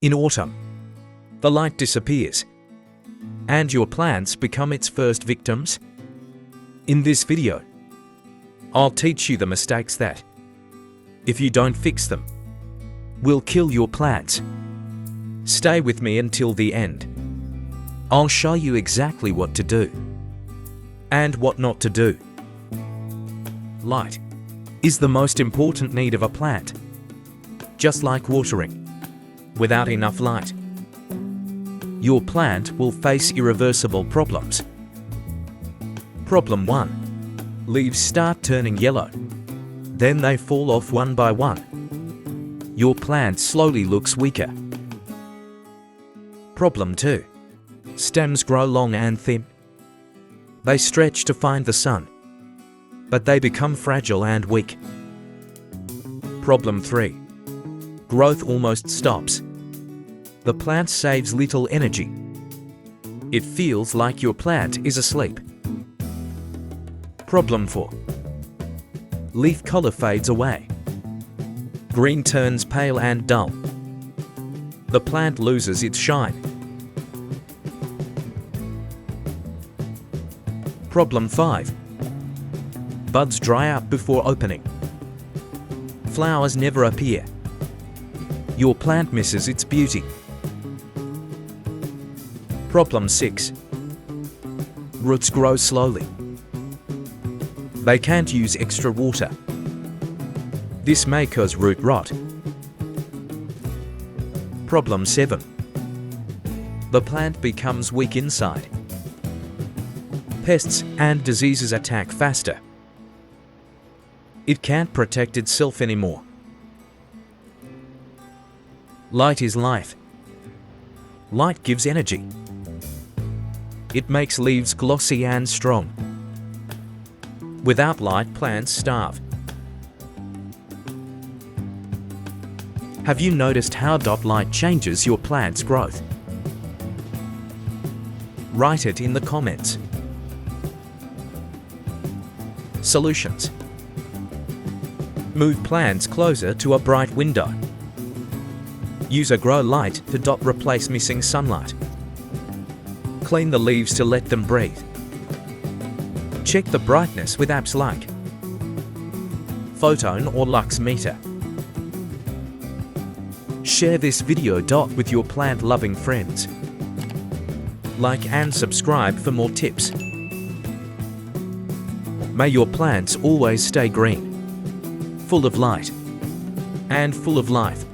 In autumn, the light disappears, and your plants become its first victims. In this video, I'll teach you the mistakes that, if you don't fix them, will kill your plants. Stay with me until the end. I'll show you exactly what to do and what not to do. Light is the most important need of a plant. Just like watering, without enough light, your plant will face irreversible problems. Problem 1. Leaves start turning yellow. Then they fall off one by one. Your plant slowly looks weaker. Problem 2. Stems grow long and thin. They stretch to find the sun, but they become fragile and weak. Problem 3. Growth almost stops. The plant saves little energy. It feels like your plant is asleep. Problem 4. Leaf color fades away. Green turns pale and dull. The plant loses its shine. Problem 5. Buds dry up before opening. Flowers never appear. Your plant misses its beauty. Problem 6. Roots grow slowly. They can't use extra water. This may cause root rot. Problem 7. The plant becomes weak inside. Pests and diseases attack faster. It can't protect itself anymore. Light is life. Light gives energy. It makes leaves glossy and strong. Without light, plants starve. Have you noticed how light changes your plant's growth? Write it in the comments. Solutions. Move plants closer to a bright window. Use a grow light to replace missing sunlight. Clean the leaves to let them breathe. Check the brightness with apps like Photone or Lux Meter. Share this video with your plant-loving friends. Like and subscribe for more tips. May your plants always stay green, full of light, and full of life.